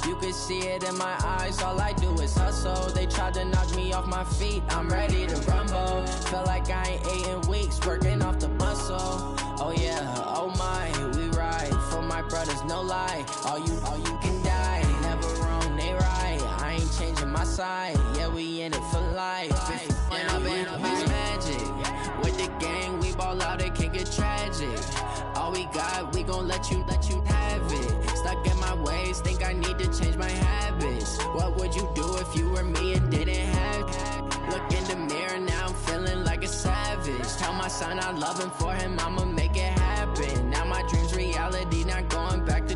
You can see it in my eyes, all I do is hustle. They tried to knock me off my feet, I'm ready to rumble. Felt like I ain't ate in weeks, working off the muscle. Oh yeah, oh my, we ride for my brothers, no lie. All you can die, never wrong, they right. I ain't changing my side, yeah, we in it for life. And I've been magic. With the gang, we ball out, it can get tragic. All we got, we gon' let you have it. Stuck in my ways, think I need to change my habits. What would you do if you were me and didn't have it? Look in the mirror, now I'm feeling like a savage. Tell my son I love him, for him I'ma make it happen. Now my dream's reality, not going back to.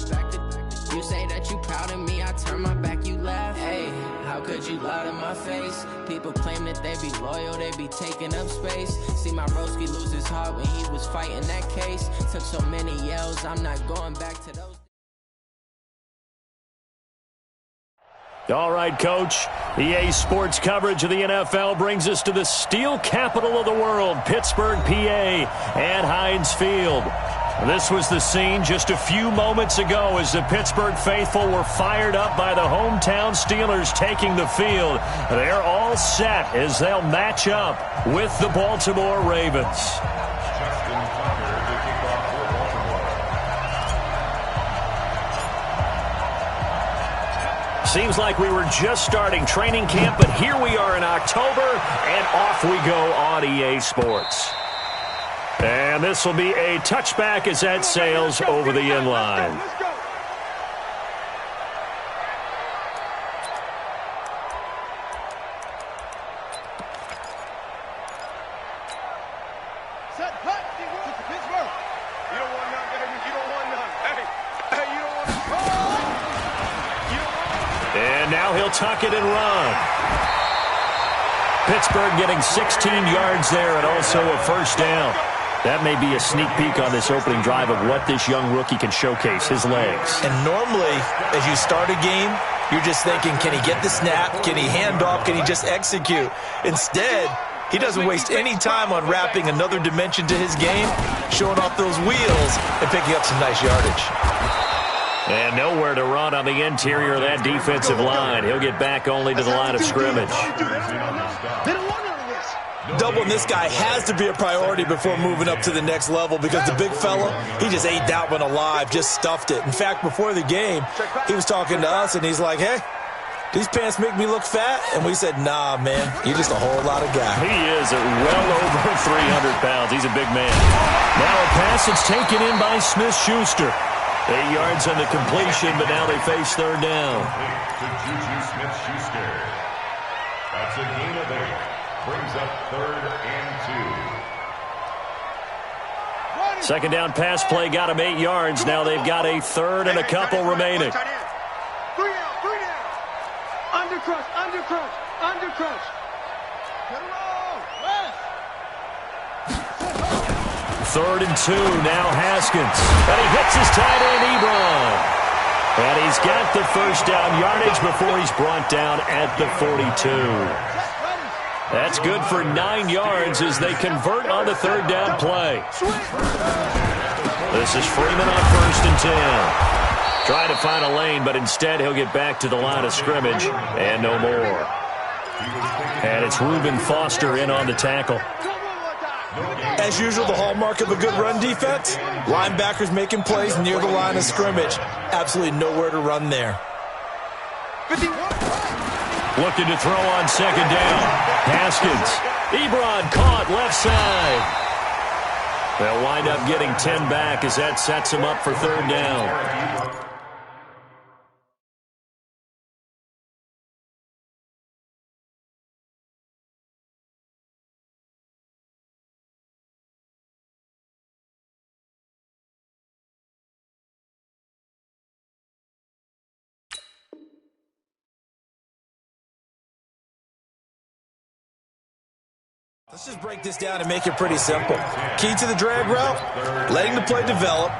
You say that you proud of me, I turn my back, you laugh. Hey, how could you lie to my face? People claim that they be loyal, they be taking up space. See my broski lose his heart when he was fighting that case. Took so many yells, I'm not going back to those. All right, Coach. EA Sports coverage of the NFL brings us to the steel capital of the world, Pittsburgh, PA, at Heinz Field. This was the scene just a few moments ago as the Pittsburgh faithful were fired up by the hometown Steelers taking the field. They're all set as they'll match up with the Baltimore Ravens. Seems like we were just starting training camp, but here we are in October, and off we go on EA Sports. And this will be a touchback as that sails over the inline. And now he'll tuck it and run. Pittsburgh getting 16 yards there and also a first down. That may be a sneak peek on this opening drive of what this young rookie can showcase, his legs. And normally, as you start a game, you're just thinking, can he get the snap? Can he hand off? Can he just execute? Instead, he doesn't waste any time on wrapping another dimension to his game, showing off those wheels and picking up some nice yardage. And nowhere to run on the interior of that defensive line. He'll get back only to the line of scrimmage. Doubling this guy has to be a priority before moving up to the next level because the big fella, he just ate that one alive, just stuffed it. In fact, before the game, he was talking to us, and he's like, hey, these pants make me look fat? And we said, nah, man, you're just a whole lot of guy. He is at well over 300 pounds. He's a big man. Now a pass that's taken in by Smith-Schuster. 8 yards on the completion, but now they face third down. To Juju Smith-Schuster. That's a gain of 8. Brings up 3rd and 2. Second down pass play got him 8 yards. Now they've got a third and a couple remaining. 3 down. Under crush. Get it on. Third and 2, now Haskins. And he hits his tight end, Ebron. And he's got the first down yardage before he's brought down at the 42. That's good for 9 yards as they convert on the third down play. This is Freeman on 1st and 10. Trying to find a lane, but instead he'll get back to the line of scrimmage and no more. And it's Reuben Foster in on the tackle. As usual, the hallmark of a good run defense, linebackers making plays near the line of scrimmage. Absolutely nowhere to run there. Looking to throw on second down. Haskins. Ebron caught left side. They'll wind up getting 10 back as that sets them up for third down. Let's just break this down and make it pretty simple. Key to the drag route, letting the play develop,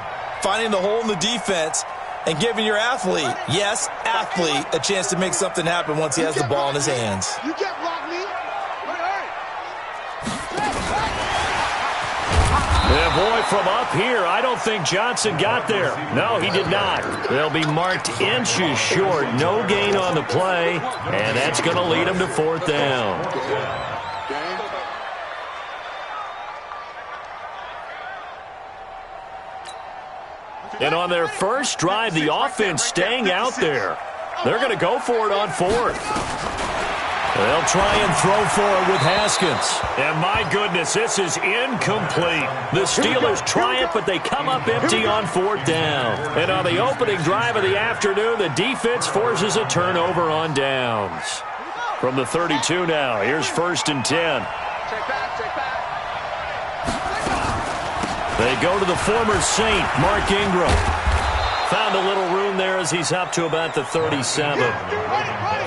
finding the hole in the defense, and giving your athlete, yes, athlete, a chance to make something happen once he has the ball in his hands. You can't block me. Yeah, boy, from up here, I don't think Johnson got there. No, he did not. They'll be marked inches short. No gain on the play, and that's going to lead them to 4th down. And on their first drive, the offense staying out there. They're going to go for it on 4th. They'll try and throw for it with Haskins. And my goodness, this is incomplete. The Steelers try it, but they come up empty on 4th down. And on the opening drive of the afternoon, the defense forces a turnover on downs. From the 32 now, here's 1st and 10. They go to the former Saint, Mark Ingram. Found a little room there as he's up to about the 37.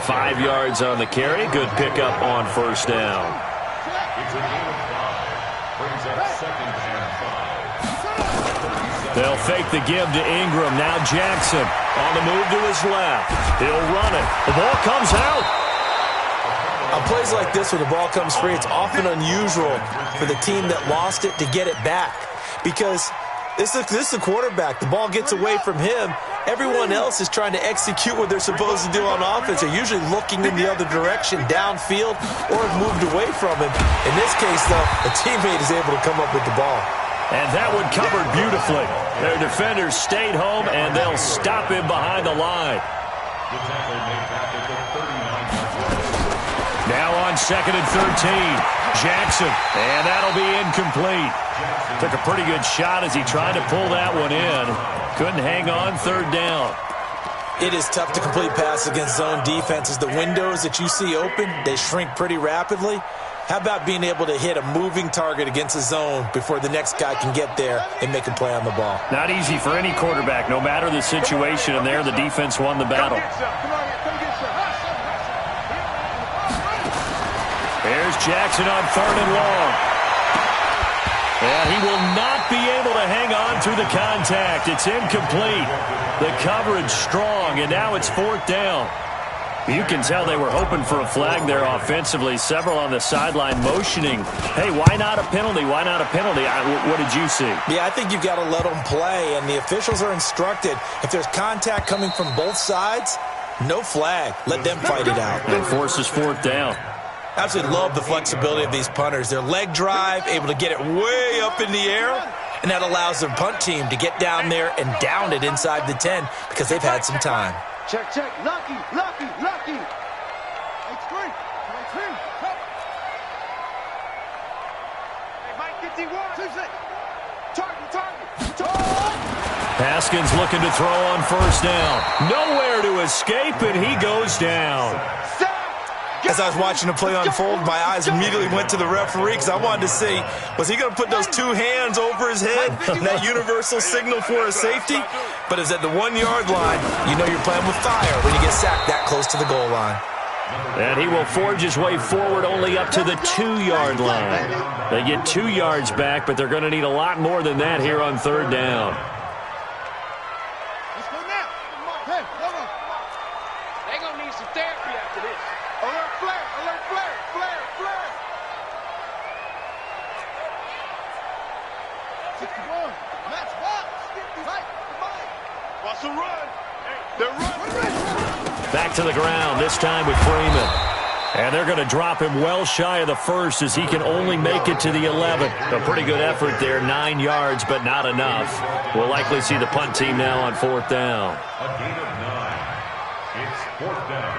5 yards on the carry. Good pickup on 1st down. It's a gain of 5. Brings up 2nd and 5. They'll fake the give to Ingram. Now Jackson on the move to his left. He'll run it. The ball comes out. On plays like this, when the ball comes free, it's often unusual for the team that lost it to get it back. Because this is the quarterback. The ball gets away from him. Everyone else is trying to execute what they're supposed to do on offense. They're usually looking in the other direction, downfield, or have moved away from him. In this case, though, a teammate is able to come up with the ball. And that one covered beautifully. Their defenders stayed home, and they'll stop him behind the line. The tackle made back at the 39. Now on 2nd and 13. Jackson, and that'll be incomplete. Took a pretty good shot as he tried to pull that one in. Couldn't hang on 3rd down. It is tough to complete passes against zone defenses. The windows that you see open, they shrink pretty rapidly. How about being able to hit a moving target against a zone before the next guy can get there and make a play on the ball? Not easy for any quarterback, no matter the situation, and there the defense won the battle. There's Jackson on 3rd and long. And he will not be able to hang on through the contact. It's incomplete. The coverage strong, and now it's 4th down. You can tell they were hoping for a flag there offensively. Several on the sideline motioning. Hey, why not a penalty? Why not a penalty? What did you see? Yeah, I think you've got to let them play, and the officials are instructed. If there's contact coming from both sides, no flag. Let them fight it out. And forces 4th down. Absolutely love the flexibility of these punters. Their leg drive, able to get it way up in the air, and that allows their punt team to get down there and down it inside the 10 because they've had some time. Check, check. Lucky, lucky, lucky. X3. X3. Hey, Mike, 51. 2-6. Target. Haskins looking to throw on 1st down. Nowhere to escape, and he goes down. As I was watching the play unfold, my eyes immediately went to the referee because I wanted to see, was he going to put those 2 hands over his head, that universal signal for a safety? But it's at the 1-yard line. You know you're playing with fire when you get sacked that close to the goal line. And he will forge his way forward only up to the 2-yard line. They get 2 yards back, but they're going to need a lot more than that here on 3rd down. Let's go now. Hey, come on. They're going to need some therapy after this. Alert flare, alert flare, flare, flare. 61. Match box. Right, what's a run? They're running. Back to the ground, this time with Freeman. And they're going to drop him well shy of the 1st as he can only make it to the 11. A pretty good effort there, 9 yards, but not enough. We'll likely see the punt team now on 4th down. A gain of 9. It's 4th down.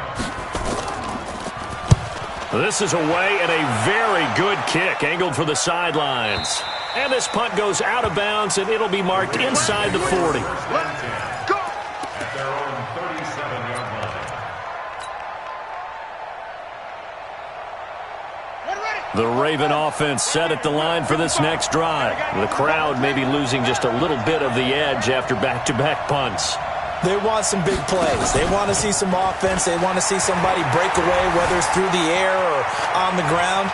This is away and a very good kick, angled for the sidelines. And this punt goes out of bounds, and it'll be marked inside the 40. Go! At their own 37-yard line. The Raven offense set at the line for this next drive. The crowd may be losing just a little bit of the edge after back-to-back punts. They want some big plays. They want to see some offense. They want to see somebody break away, whether it's through the air or on the ground.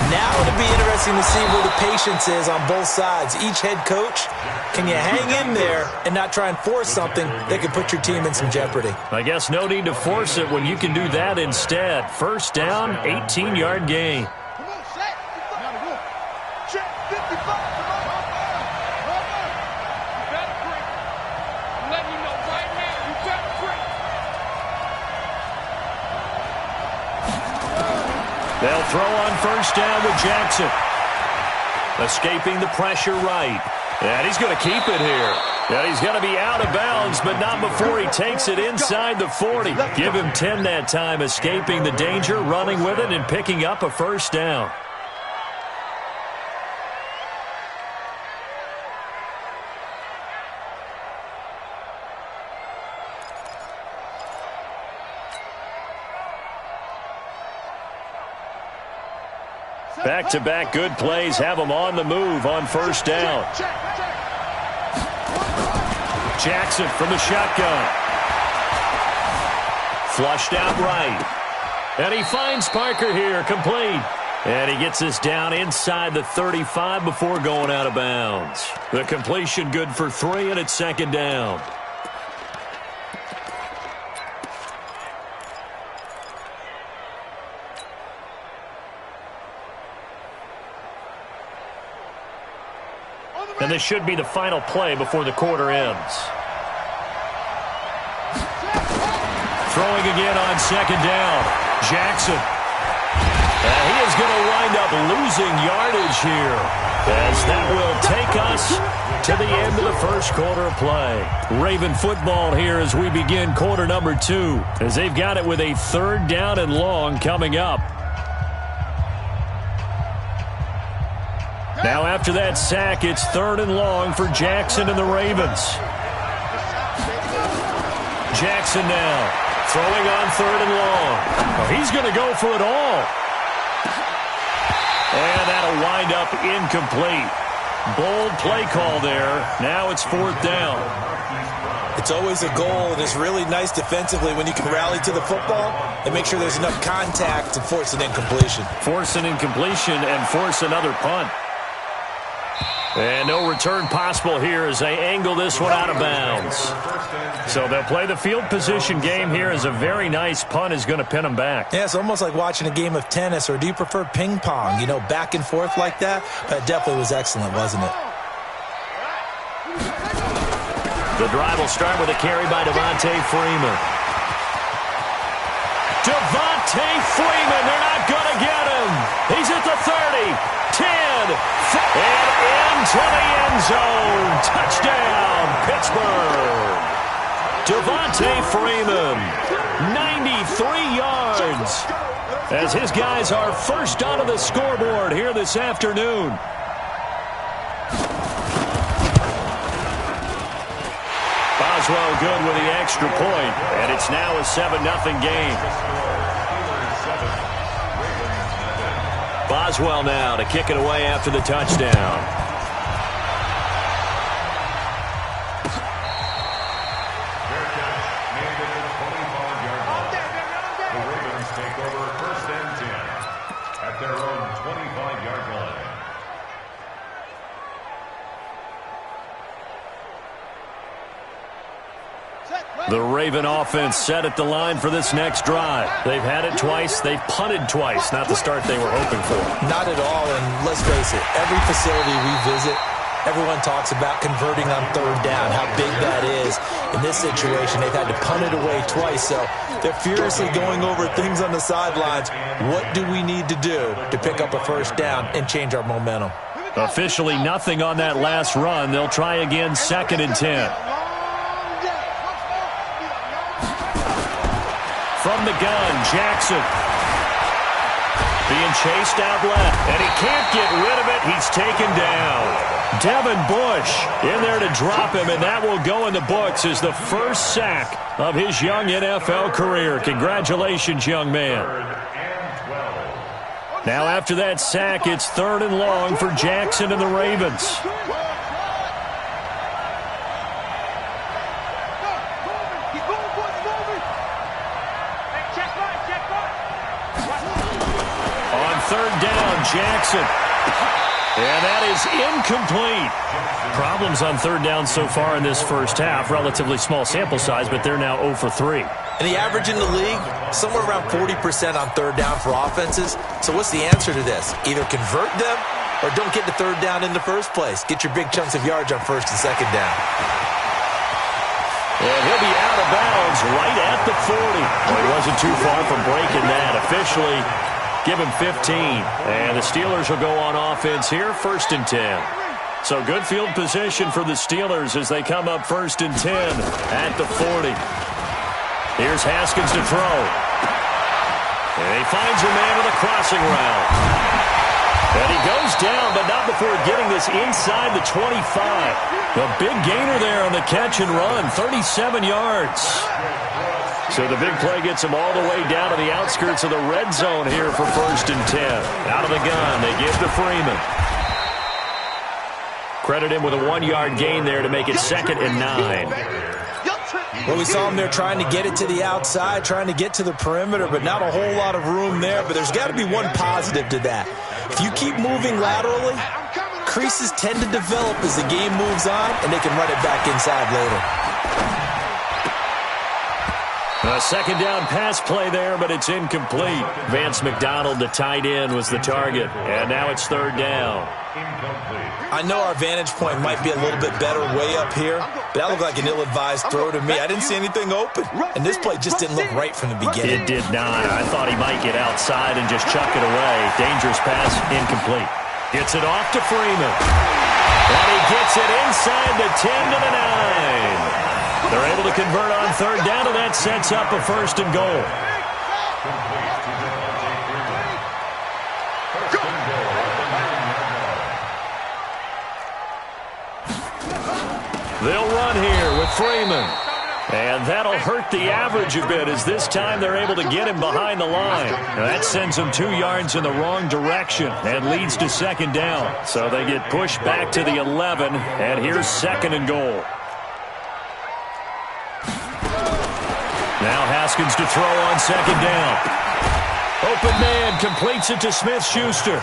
Now it'll be interesting to see where the patience is on both sides. Each head coach, can you hang in there and not try and force something that could put your team in some jeopardy? I guess no need to force it when you can do that instead. 1st down, 18-yard gain. Come on, set. Now to go. Check 55. They'll throw on first down with Jackson. Escaping the pressure right. And he's going to keep it here. And he's going to be out of bounds, but not before he takes it inside the 40. Give him 10 that time, escaping the danger, running with it, and picking up a first down. Back-to-back good plays have them on the move on first down. Jackson from the shotgun. Flushed out right. And he finds Parker here, complete. And he gets us down inside the 35 before going out of bounds. The completion good for 3, and it's second down. And this should be the final play before the quarter ends. Throwing again on second down. Jackson. And he is going to wind up losing yardage here, as that will take us to the end of the first quarter of play. Raven football here as we begin quarter number 2, as they've got it with a 3rd down and long coming up. Now after that sack, it's 3rd and long for Jackson and the Ravens. Jackson now throwing on 3rd and long. Oh, he's going to go for it all. And that'll wind up incomplete. Bold play call there. Now it's 4th down. It's always a goal, and it's really nice defensively when you can rally to the football and make sure there's enough contact to force an incompletion. Force an incompletion and force another punt. And no return possible here as they angle this one out of bounds. So they'll play the field position game here as a very nice punt is going to pin them back. Yeah, it's almost like watching a game of tennis, or do you prefer ping pong? You know, back and forth like that? That definitely was excellent, wasn't it? The drive will start with a carry by Devontae Freeman. Devontae Freeman, they're not going to get him. He's at the 30. 10, and into the end zone. Touchdown, Pittsburgh. Devontae Freeman, 93 yards, as his guys are first onto the scoreboard here this afternoon. Boswell good with the extra point, and it's now a 7-0 game. Boswell now to kick it away after the touchdown. Fair catch made at the 25-yard line. The Ravens take over 1st and 10 at their own 25-yard line. The Raven offense set at the line for this next drive. They've had it twice. They've punted twice. Not the start they were hoping for. Not at all, and let's face it, every facility we visit, everyone talks about converting on 3rd down, how big that is. In this situation, they've had to punt it away twice, so they're furiously going over things on the sidelines. What do we need to do to pick up a 1st down and change our momentum? Officially nothing on that last run. They'll try again 2nd and 10. From the gun, Jackson. Being chased out left, and he can't get rid of it. He's taken down. Devin Bush in there to drop him, and that will go in the books as the first sack of his young NFL career. Congratulations, young man. Now after that sack, it's 3rd and long for Jackson and the Ravens. Jackson. And that is incomplete. Problems on 3rd down so far in this first half. Relatively small sample size, but they're now 0 for 3. And the average in the league, somewhere around 40% on 3rd down for offenses. So what's the answer to this? Either convert them or don't get the 3rd down in the first place. Get your big chunks of yards on 1st and 2nd down. And he'll be out of bounds right at the 40. Well, he wasn't too far from breaking that. Officially, Give him 15. And the Steelers will go on offense here, 1st and 10. So good field position for the Steelers as they come up 1st and 10 at the 40. Here's Haskins to throw. And he finds a man with a crossing route. And he goes down, but not before getting this inside the 25. A big gainer there on the catch and run, 37 yards. So the big play gets him all the way down to the outskirts of the red zone here for 1st and 10. Out of the gun, they give to Freeman. Credit him with a 1-yard gain there to make it 2nd and 9. Well, we saw him there trying to get it to the outside, trying to get to the perimeter, but not a whole lot of room there. But there's got to be one positive to that. If you keep moving laterally, creases tend to develop as the game moves on, and they can run it back inside later. A 2nd down pass play there, but it's incomplete. Vance McDonald, the tight end, was the target. And now it's 3rd down. I know our vantage point might be a little bit better way up here, but that looked like an ill-advised throw to me. I didn't see anything open, and this play just didn't look right from the beginning. It did not. I thought he might get outside and just chuck it away. Dangerous pass, incomplete. Gets it off to Freeman. And he gets it inside the 10 to the 9. They're able to convert on 3rd down, and that sets up a 1st and goal. They'll run here with Freeman. And that'll hurt the average a bit as this time they're able to get him behind the line. Now that sends them 2 yards in the wrong direction and leads to 2nd down. So they get pushed back to the 11, and here's 2nd and goal. Now Haskins to throw on 2nd down. Open man completes it to Smith-Schuster.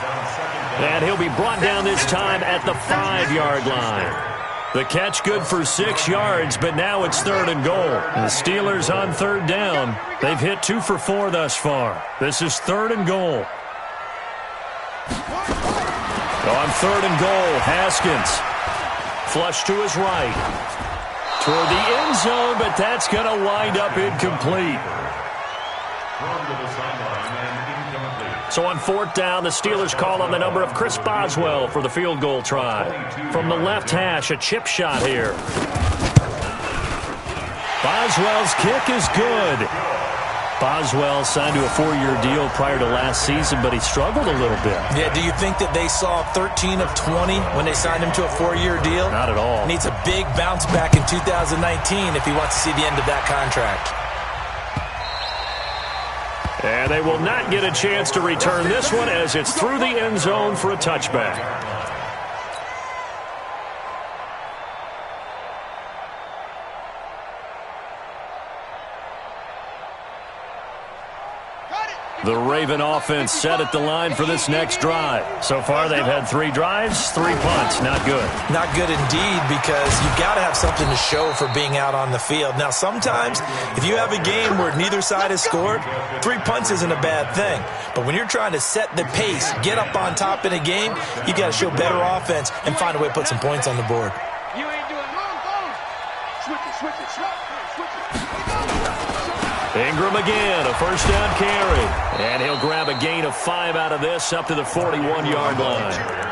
And he'll be brought down this time at the 5-yard line. The catch good for 6 yards, but now it's 3rd and goal. The Steelers on 3rd down. They've hit 2 for 4 thus far. This is 3rd and goal. On 3rd and goal, Haskins. Flush to his right. Toward the end zone, but that's going to wind up incomplete. So on 4th down, the Steelers call on the number of Chris Boswell for the field goal try. From the left hash, a chip shot here. Boswell's kick is good. Boswell signed to a 4-year deal prior to last season, but he struggled a little bit. Yeah, do you think that they saw 13 of 20 when they signed him to a 4-year deal? Not at all. Needs a big bounce back in 2019 if he wants to see the end of that contract. And they will not get a chance to return this one as it's through the end zone for a touchback. The Raven offense set at the line for this next drive. So far, they've had 3 drives, 3 punts. Not good. Not good indeed, because you've got to have something to show for being out on the field. Now, sometimes, if you have a game where neither side has scored, 3 punts isn't a bad thing. But when you're trying to set the pace, get up on top in a game, you've got to show better offense and find a way to put some points on the board. You ain't doing wrong. Switch it, switch it, switch it. Ingram again, a 1st down carry. And he'll grab a gain of 5 out of this up to the 41-yard line.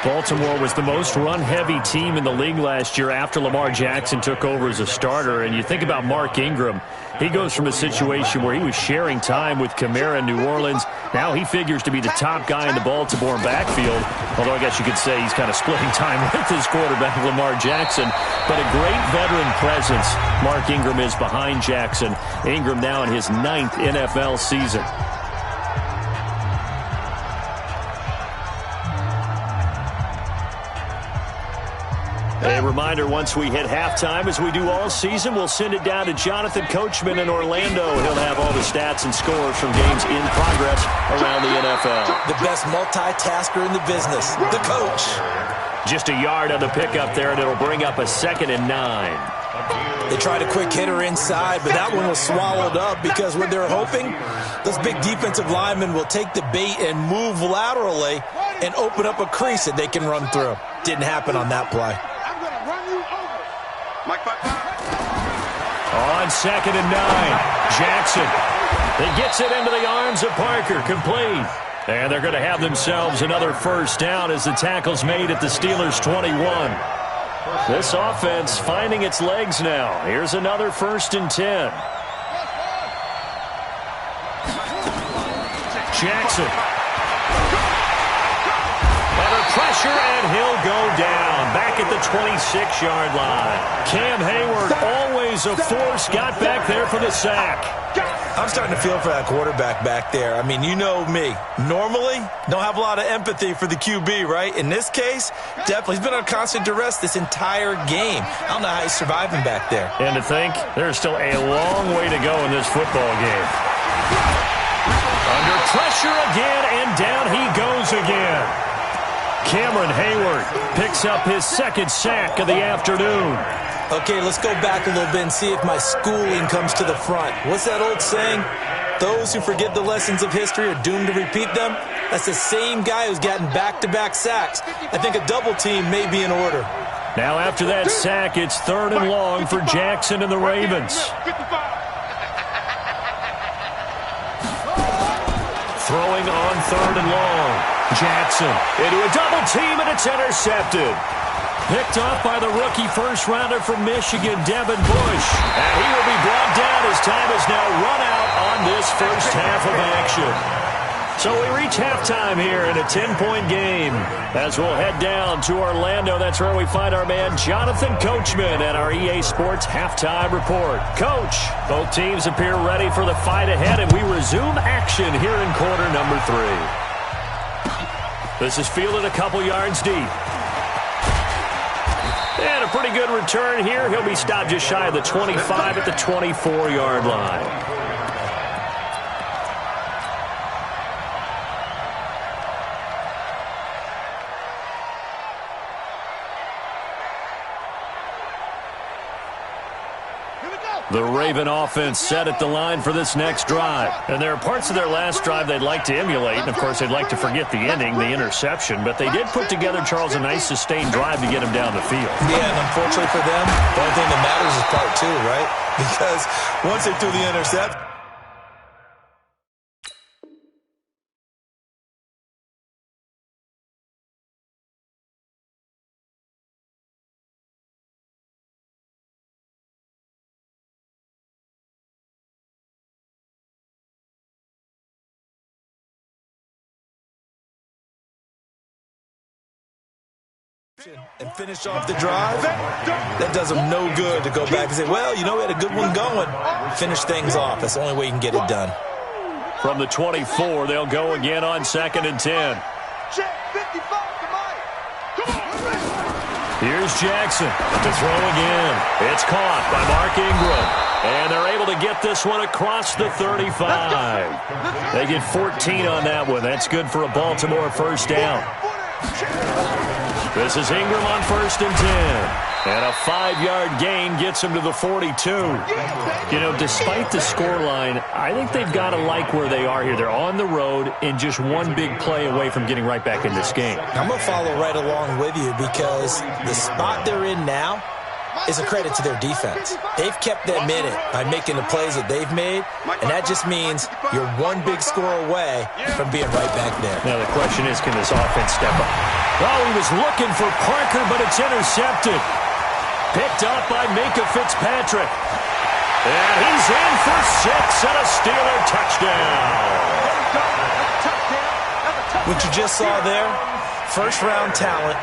Baltimore was the most run-heavy team in the league last year after Lamar Jackson took over as a starter. And you think about Mark Ingram, he goes from a situation where he was sharing time with Kamara in New Orleans. Now he figures to be the top guy in the Baltimore backfield. Although I guess you could say he's kind of splitting time with his quarterback, Lamar Jackson. But a great veteran presence Mark Ingram is behind Jackson. Ingram now in his 9th NFL season. A reminder, once we hit halftime, as we do all season, we'll send it down to Jonathan Coachman in Orlando. He'll have all the stats and scores from games in progress around the NFL. The best multitasker in the business, the coach. Just a yard on the pickup there, and it'll bring up a 2nd and 9. They tried a quick hitter inside, but that one was swallowed up because what they're hoping, those big defensive linemen will take the bait and move laterally and open up a crease that they can run through. Didn't happen on that play. On 2nd and 9, Jackson He gets it into the arms of Parker, complete. And they're going to have themselves another first down as the tackle's made at the Steelers' 21. This offense finding its legs now. Here's another 1st and 10. Jackson. Under pressure, and he'll go down. Back at the 26-yard line. Cam Hayward, always a force, got back there for the sack. I'm starting to feel for that quarterback back there. I mean, you know me. Normally, don't have a lot of empathy for the QB, right? In this case, definitely. He's been on constant duress this entire game. I don't know how he's surviving back there. And to think, there's still a long way to go in this football game. Under pressure again, and down he goes again. Cameron Hayward picks up his 2nd sack of the afternoon. Okay, let's go back a little bit and see if my schooling comes to the front. What's that old saying? Those who forget the lessons of history are doomed to repeat them. That's the same guy who's gotten back-to-back sacks. I think a double team may be in order. Now after that sack, it's 3rd and long for Jackson and the Ravens. Throwing on 3rd and long. Jackson into a double team, and it's intercepted. Picked off by the rookie first-rounder from Michigan, Devin Bush. And he will be brought down as time is now run out on this first half of action. So we reach halftime here in a 10-point game. As we'll head down to Orlando, that's where we find our man Jonathan Coachman at our EA Sports Halftime Report. Coach, both teams appear ready for the fight ahead, and we resume action here in quarter number 3. This is fielded a couple yards deep. And a pretty good return here. He'll be stopped just shy of the 25 at the 24-yard line. The Raven offense set at the line for this next drive. And there are parts of their last drive they'd like to emulate. And, of course, they'd like to forget the ending, the interception. But they did put together, Charles, a nice sustained drive to get him down the field. Yeah, and unfortunately for them, the only thing that matters is part 2, right? Because once they threw the interception, and finish off the drive, that does them no good to go back and say, well, you know, we had a good one going. Finish things off. That's the only way you can get it done. From the 24, they'll go again on 2nd and 10. Here's Jackson to throw again. It's caught by Mark Ingram. And they're able to get this one across the 35. They get 14 on that one. That's good for a Baltimore first down. This is Ingram on 1st and 10. And a 5-yard gain gets him to the 42. You know, despite the scoreline, I think they've got to like where they are here. They're on the road and just one big play away from getting right back in this game. I'm going to follow right along with you because the spot they're in now is a credit to their defense. They've kept them in it by making the plays that they've made, and that just means you're one big score away from being right back there. Now the question is, can this offense step up? Oh, he was looking for Parker, but it's intercepted. Picked up by Minkah Fitzpatrick. And he's in for 6 and a Steeler touchdown. What you just saw there, first-round talent,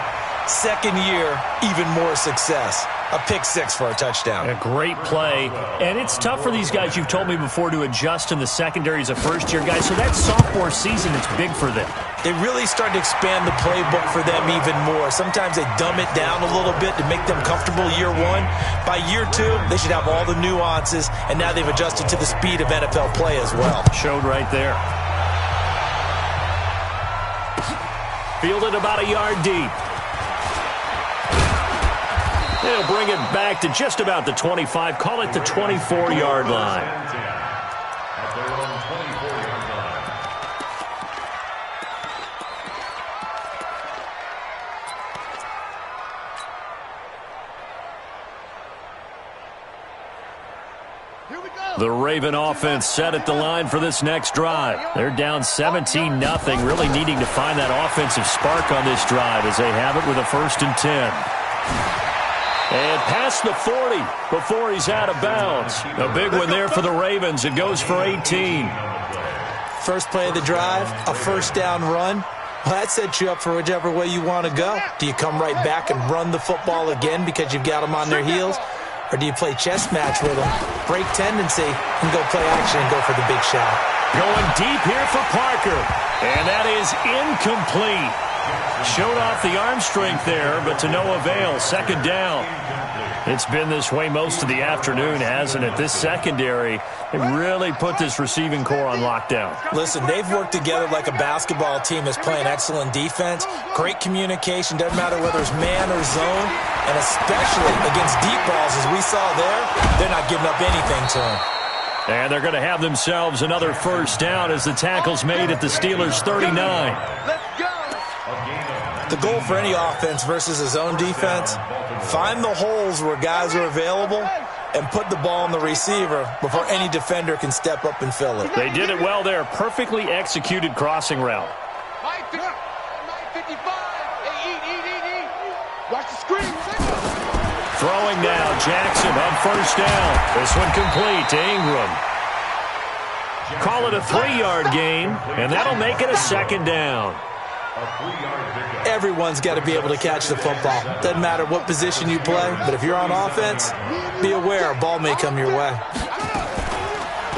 second year, even more success. A pick 6 for a touchdown. A great play. And it's tough for these guys, you've told me before, to adjust in the secondary as a first-year guy. So that sophomore season, it's big for them. They really started to expand the playbook for them even more. Sometimes they dumb it down a little bit to make them comfortable year 1. By year 2, they should have all the nuances, and now they've adjusted to the speed of NFL play as well. Showed right there. Fielded about a yard deep. They'll bring it back to just about the 25. Call it the 24-yard line. At their own 24-yard line. Here we go. The Raven offense set at the line for this next drive. They're down 17-0, really needing to find that offensive spark on this drive as they have it with a 1st and 10. And past the 40 before he's out of bounds. A big one there for the Ravens. It goes for 18. First play of the drive, a 1st down run. Well, that sets you up for whichever way you want to go. Do you come right back and run the football again because you've got them on their heels? Or do you play chess match with them, break tendency, and go play action and go for the big shot? Going deep here for Parker. And that is incomplete. Showed off the arm strength there, but to no avail. 2nd down. It's been this way most of the afternoon, hasn't it? This secondary, it really put this receiving core on lockdown. Listen, they've worked together like a basketball team that's playing excellent defense. Great communication, doesn't matter whether it's man or zone. And especially against deep balls, as we saw there, they're not giving up anything to them. And they're going to have themselves another 1st down as the tackle's made at the Steelers' 39. Let's go. The goal for any offense versus a zone defense, find the holes where guys are available and put the ball on the receiver before any defender can step up and fill it. They did it well there. Perfectly executed crossing route. Mike 55. Hey, eat. Watch the screen. Throwing now, Jackson on 1st down. This one complete to Ingram. Call it a 3-yard gain, and that'll make it a 2nd down. Everyone's got to be able to catch the football. Doesn't matter what position you play, but if you're on offense, be aware a ball may come your way.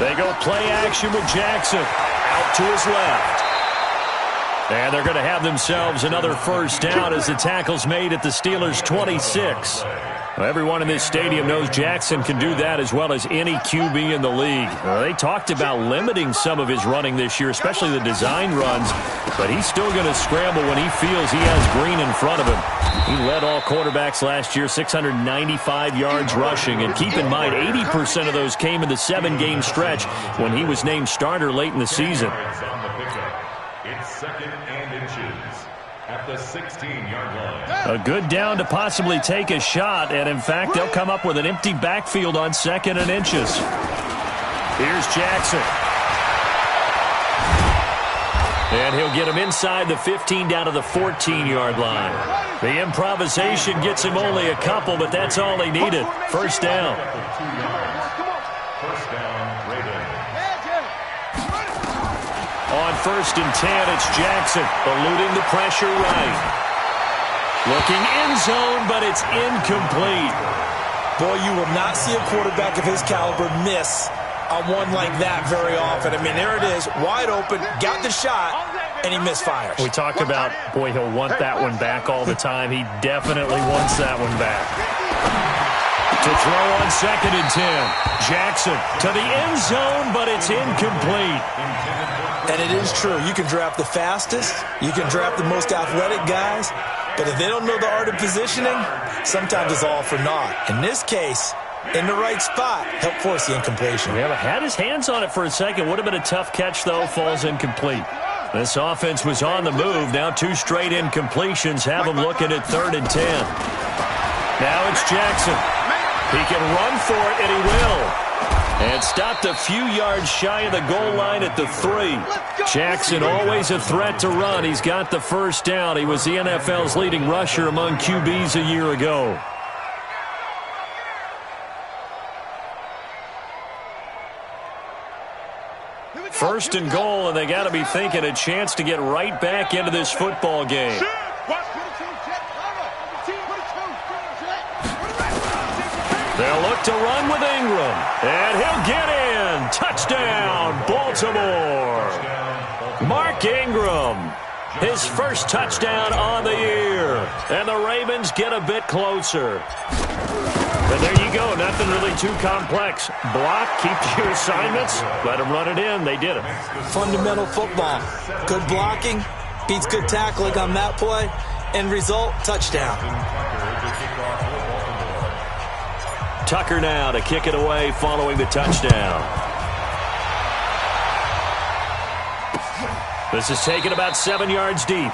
They go play action with Jackson. Out to his left. And they're going to have themselves another 1st down as the tackle's made at the Steelers' 26. Well, everyone in this stadium knows Jackson can do that as well as any QB in the league. They talked about limiting some of his running this year, especially the design runs, but he's still going to scramble when he feels he has green in front of him. He led all quarterbacks last year, 695 yards rushing, and keep in mind 80% of those came in the 7-game stretch when he was named starter late in the season. It's 2nd and inches at the 16-yard line. A good down to possibly take a shot, and in fact, they'll come up with an empty backfield on 2nd and inches. Here's Jackson. And he'll get him inside the 15 down to the 14-yard line. The improvisation gets him only a couple, but that's all he needed. 1st down. 1st down, Raven. On 1st and 10, it's Jackson eluding the pressure right. Looking end zone, but it's incomplete. Boy, you will not see a quarterback of his caliber miss on one like that very often. I mean, there it is, wide open, got the shot, and he misfires. We talk about, boy, he'll want that one back all the time. He definitely wants that one back. To throw on 2nd and 10. Jackson to the end zone, but it's incomplete. And it is true. You can draft the fastest. You can draft the most athletic guys. But if they don't know the art of positioning, sometimes it's all for naught. In this case, in the right spot, help force the incompletion. Yeah, had his hands on it for a second. Would have been a tough catch, though. Falls incomplete. This offense was on the move. Now 2 straight incompletions have them looking at 3rd and 10. Now it's Jackson. He can run for it, and he will. And stopped a few yards shy of the goal line at the 3. Jackson always a threat to run. He's got the 1st down. He was the NFL's leading rusher among QBs a year ago. First and goal, and they got to be thinking a chance to get right back into this football game. They'll look to run with Ingram, and he'll get in. Touchdown, Baltimore. Mark Ingram, his first touchdown on the year. And the Ravens get a bit closer. But there you go, nothing really too complex. Block, keep your assignments, let them run it in. They did it. Fundamental football. Good blocking, beats good tackling on that play. End result, touchdown. Tucker now to kick it away following the touchdown. This is taken about 7 yards deep.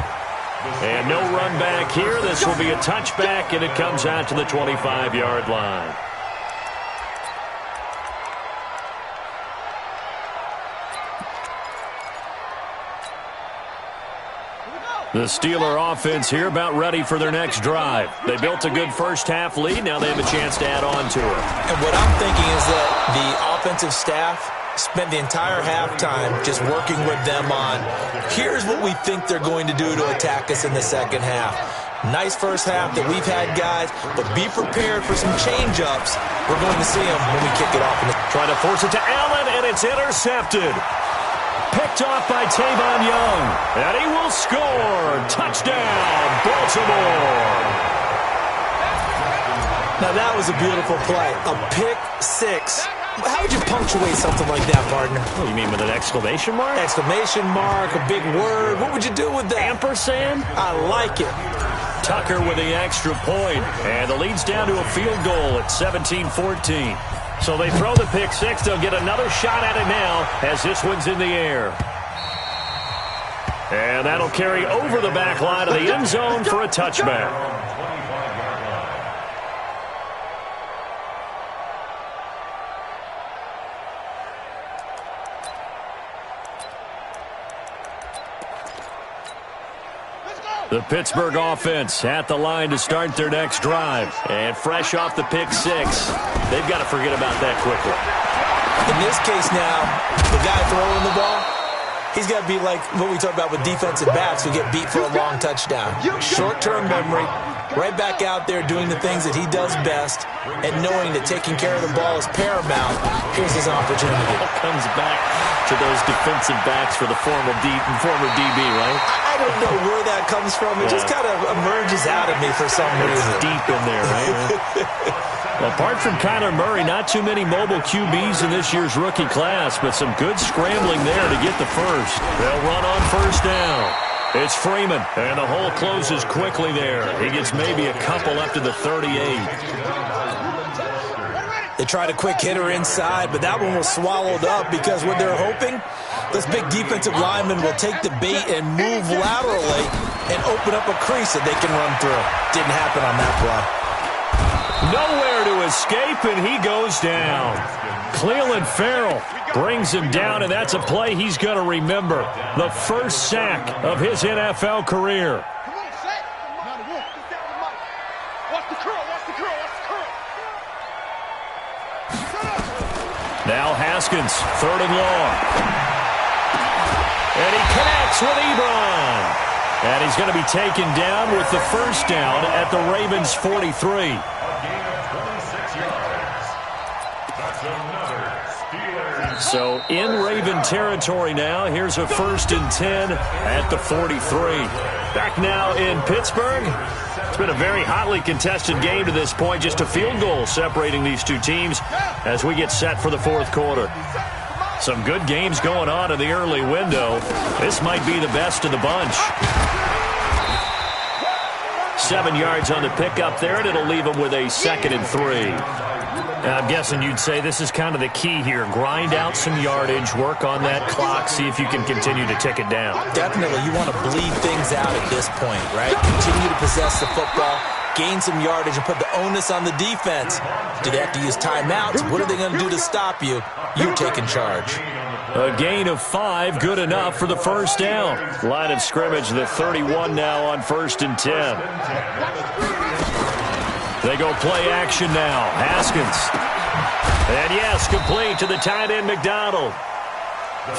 And no run back here. This will be a touchback, and it comes out to the 25-yard line. The Steeler offense here about ready for their next drive. They built a good first-half lead. Now they have a chance to add on to it. And what I'm thinking is that the offensive staff spent the entire halftime just working with them on, here's what we think they're going to do to attack us in the second half. Nice first half that we've had, guys, but be prepared for some change-ups. We're going to see them when we kick it off. Trying to force it to Allen, and it's intercepted. Picked off by Tavon Young, and he will score. Touchdown, Baltimore. Now, that was a beautiful play. A pick six. How would you punctuate something like that, partner? Oh, you mean with an exclamation mark? Exclamation mark, a big word. What would you do with that? Ampersand? I like it. Tucker with the extra point, and the lead's down to a field goal at 17-14. So they throw the pick six. They'll get another shot at it now as this one's in the air. And that'll carry over the back line of the end zone for a touchback. The Pittsburgh offense at the line to start their next drive. And fresh off the pick six, they've got to forget about that quickly. In this case now, the guy throwing the ball, he's got to be like what we talk about with defensive backs who get beat for a long touchdown. Short-term memory, right back out there doing the things that he does best, and knowing that taking care of the ball is paramount. Here's his opportunity. Comes back to those defensive backs for the former DB, right? I don't know where that comes from. It just kind of emerges out of me for some reason. Deep in there, right? Well, apart from Kyler Murray, not too many mobile QBs in this year's rookie class, but some good scrambling there to get the first. They'll run on first down. It's Freeman, and the hole closes quickly there. He gets maybe a couple up to the 38. They tried a quick hitter inside, but that one was swallowed up because what they're hoping, this big defensive lineman will take the bait and move laterally and open up a crease that they can run through. Didn't happen on that play. Nowhere to escape, and he goes down. Clelin Ferrell brings him down, and that's a play he's going to remember. The first sack of his NFL career. Now Haskins, third and long. And he connects with Ebron. And he's going to be taken down with the first down at the Ravens' 43. So in Raven territory now. Here's a 1st and 10 at the 43. Back now in Pittsburgh. It's been a very hotly contested game to this point. Just a field goal separating these two teams as we get set for the fourth quarter. Some good games going on in the early window. This might be the best of the bunch. 7 yards on the pickup there, and it'll leave them with a 2nd and 3. I'm guessing you'd say this is kind of the key here. Grind out some yardage, work on that clock, see if you can continue to tick it down. Definitely. You want to bleed things out at this point, right? Continue to possess the football, gain some yardage, and put the onus on the defense. Do they have to use timeouts? What are they going to do to stop you? You're taking charge. A gain of 5, good enough for the first down. Line of scrimmage, the 31 now on 1st and 10. They go play action now. Haskins. And yes, complete to the tight end, McDonald.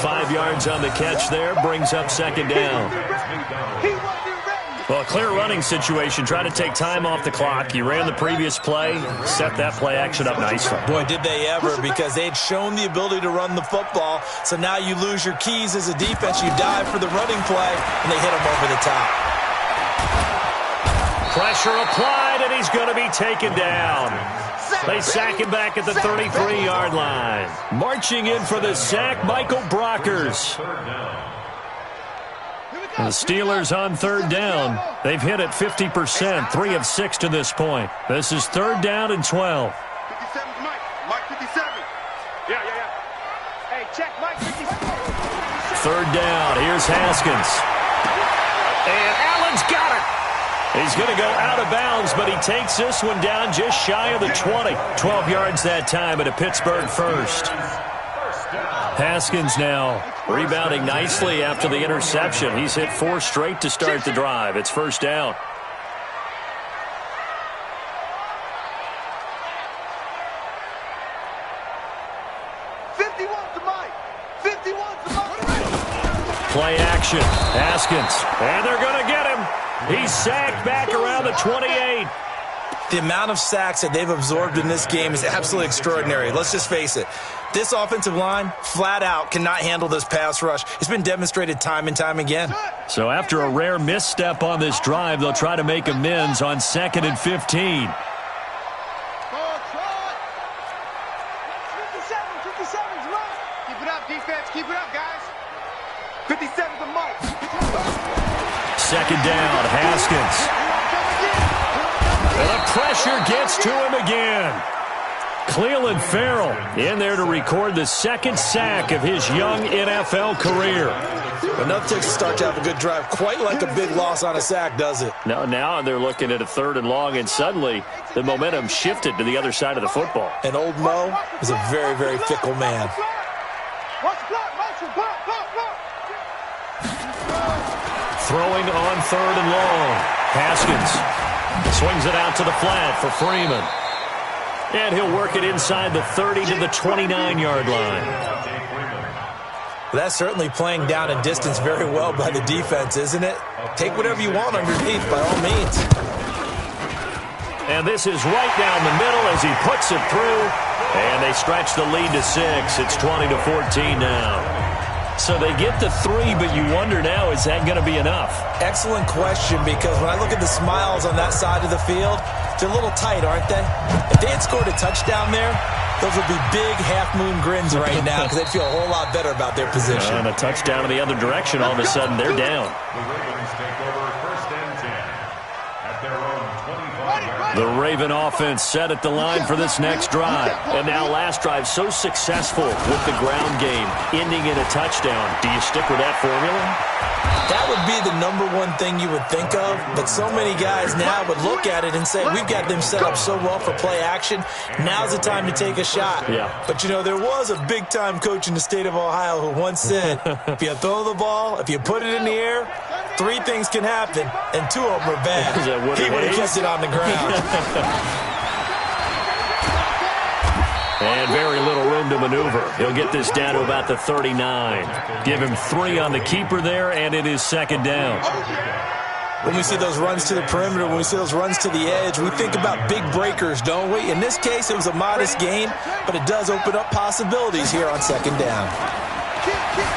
5 yards on the catch there, brings up 2nd down. Well, a clear running situation. Try to take time off the clock. You ran the previous play, set that play action up nicely. Boy, did they ever, because they'd shown the ability to run the football. So now you lose your keys as a defense. You dive for the running play, and they hit them over the top. Pressure applied, and he's going to be taken down. They sack him back at the 33-yard line. Marching in for the sack, Michael Brockers. And the Steelers on 3rd down. They've hit it 50%, 3 of 6 to this point. This is 3rd down and 12. 57, Mike 57. Yeah. Hey, check Mike 57. 3rd down, here's Haskins. And Allen's got it. He's going to go out of bounds, but he takes this one down just shy of the 20. 12 yards that time at a Pittsburgh first. Haskins now rebounding nicely after the interception. He's hit 4 straight to start the drive. It's first down. Play action. Haskins. And they're going to get him. He's sacked back around the 28. The amount of sacks that they've absorbed in this game is absolutely extraordinary. Let's just face it. This offensive line, flat out, cannot handle this pass rush. It's been demonstrated time and time again. So after a rare misstep on this drive, they'll try to make amends on 2nd and 15. 57's right. Keep it up, defense. Keep it up, guys. 57's a mark. Second down, Haskins. And the pressure gets to him again. Clelin Ferrell in there to record the 2nd sack of his young NFL career. Enough to start to have a good drive. Quite like a big loss on a sack, does it? Now they're looking at a 3rd and long, and suddenly the momentum shifted to the other side of the football. And old Mo is a very, very fickle man. Throwing on 3rd and long. Haskins swings it out to the flat for Freeman. And he'll work it inside the 30 to the 29-yard line. That's certainly playing down and distance very well by the defense, isn't it? Take whatever you want underneath, by all means. And this is right down the middle as he puts it through. And they stretch the lead to 6. It's 20-14 now. So they get the 3, but you wonder now, is that going to be enough? Excellent question, because when I look at the smiles on that side of the field, they're a little tight, aren't they? If they had scored a touchdown there, those would be big half-moon grins right now because they'd feel a whole lot better about their position. And a touchdown in the other direction, all of a sudden they're down. The Ravens take over 1st and 10 at their own 25-yard. The Raven offense set at the line for this next drive. And now last drive so successful with the ground game, ending in a touchdown. Do you stick with that formula? That would be the #1 thing you would think of, but so many guys now would look at it and say, we've got them set up so well for play action, now's the time to take a shot. Yeah. But, you know, there was a big-time coach in the state of Ohio who once said, if you throw the ball, if you put it in the air, 3 things can happen, and 2 of them are bad. He would have kept it on the ground. And very little room to maneuver. He'll get this down to about the 39. Give him 3 on the keeper there, and it is 2nd down. When we see those runs to the perimeter, when we see those runs to the edge, we think about big breakers, don't we? In this case, it was a modest gain, but it does open up possibilities here on 2nd down.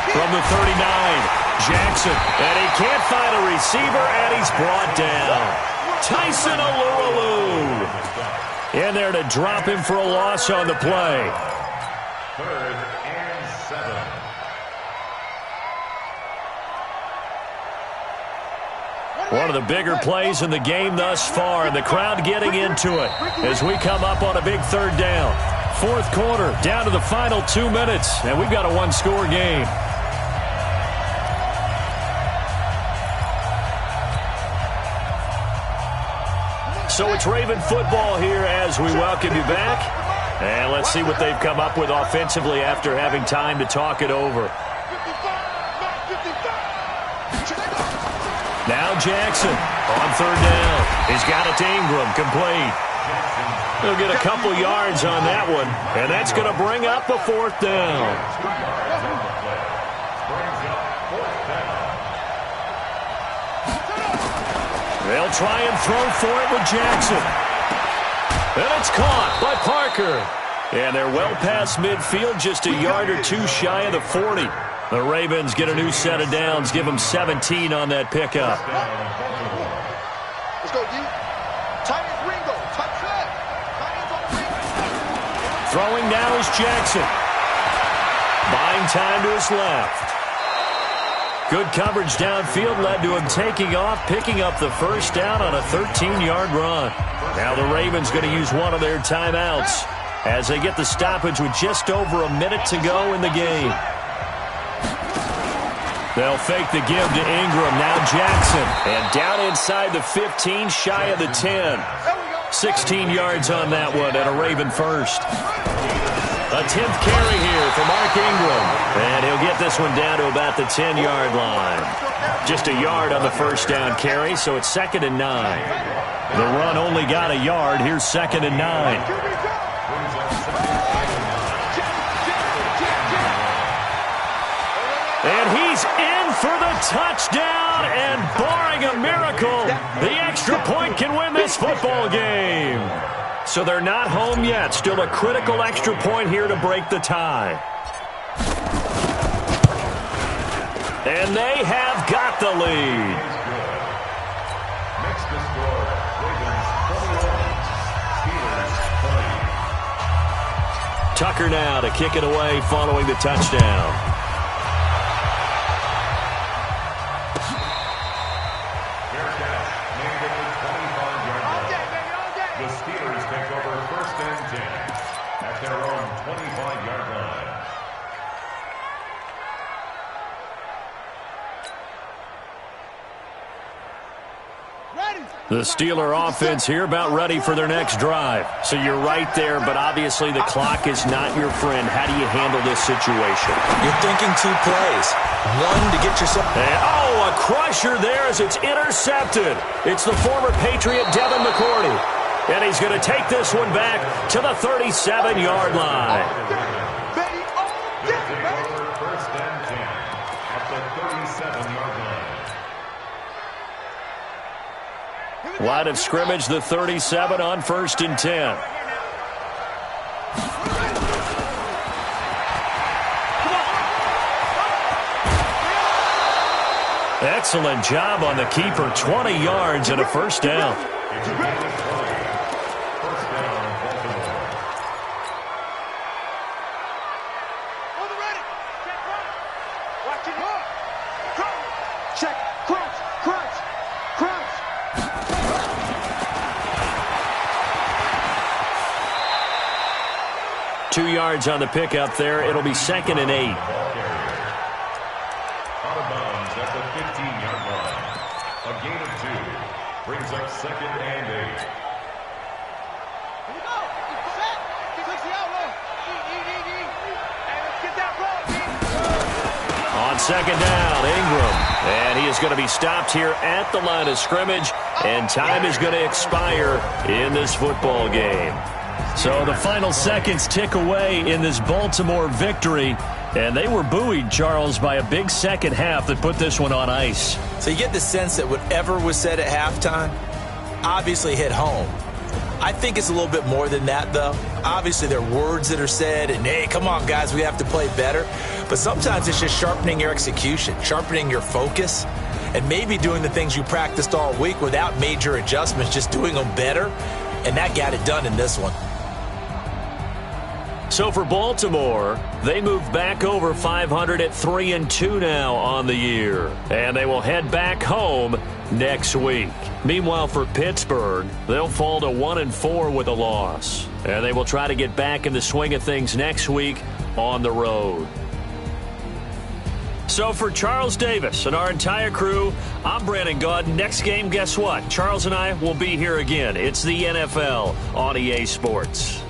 From the 39, Jackson, and he can't find a receiver, and he's brought down. Tyson Alualu in there to drop him for a loss on the play. 3rd and 7. One of the bigger plays in the game thus far, and the crowd getting into it as we come up on a big 3rd down. 4th quarter, down to the final 2 minutes, and we've got a 1-score game. So it's Raven football here as we welcome you back. And let's see what they've come up with offensively after having time to talk it over. Now Jackson on 3rd down. He's got it to Ingram, complete. He'll get a couple yards on that one, and that's going to bring up a 4th down. They'll try and throw for it with Jackson. And it's caught by Parker. And they're well past midfield, just a yard or 2 shy of the 40. The Ravens get a new set of downs, give them 17 on that pickup. Let's go, D. Tight end Ringo. Tight end. Throwing now is Jackson. Buying time to his left. Good coverage downfield led to him taking off, picking up the 1st down on a 13-yard run. Now the Ravens going to use one of their timeouts as they get the stoppage with just over a minute to go in the game. They'll fake the give to Ingram. Now Jackson. And down inside the 15, shy of the 10. 16 yards on that one and a Raven 1st. A 10th carry here for Mark Ingram. And he'll get this one down to about the 10-yard line. Just a yard on the first down carry, so it's 2nd and 9. The run only got a yard. Here's 2nd and 9. And he's in for the touchdown, and barring a miracle, the extra point can win this football game. So they're not home yet. Still a critical extra point here to break the tie. And they have got the lead. Next to score, Ravens 21, Steelers 20. Tucker now to kick it away following the touchdown. The Steeler offense here about ready for their next drive. So you're right there, but obviously the clock is not your friend. How do you handle this situation? You're thinking 2 plays. One to get yourself... And, a crusher there as it's intercepted. It's the former Patriot Devin McCourty. And he's going to take this one back to the 37-yard line. First and 10 at the 37-yard line. Line of scrimmage, the 37 on 1st and 10. Excellent job on the keeper. 20 yards and a first down. Check, crunch, crunch, crunch. 2 yards on the pickup there. It'll be 2nd and 8. Out of bounds at the 15-yard line. A gain of 2 brings up 2nd and 8. Here we go. Set. Switch the outlaw. Hey, let's get that ball, On 2nd down, Ingram. And he is going to be stopped here at the line of scrimmage. And time is going to expire in this football game. So the final seconds tick away in this Baltimore victory. And they were buoyed, Charles, by a big second half that put this one on ice. So you get the sense that whatever was said at halftime obviously hit home. I think it's a little bit more than that, though. Obviously, there are words that are said, and, hey, come on, guys, we have to play better. But sometimes it's just sharpening your execution, sharpening your focus, and maybe doing the things you practiced all week without major adjustments, just doing them better. And that got it done in this one. So for Baltimore, they move back over 500 at 3-2 now on the year. And they will head back home next week. Meanwhile, for Pittsburgh, they'll fall to 1-4 with a loss. And they will try to get back in the swing of things next week on the road. So for Charles Davis and our entire crew, I'm Brandon Gaudin. Next game, guess what? Charles and I will be here again. It's the NFL on EA Sports.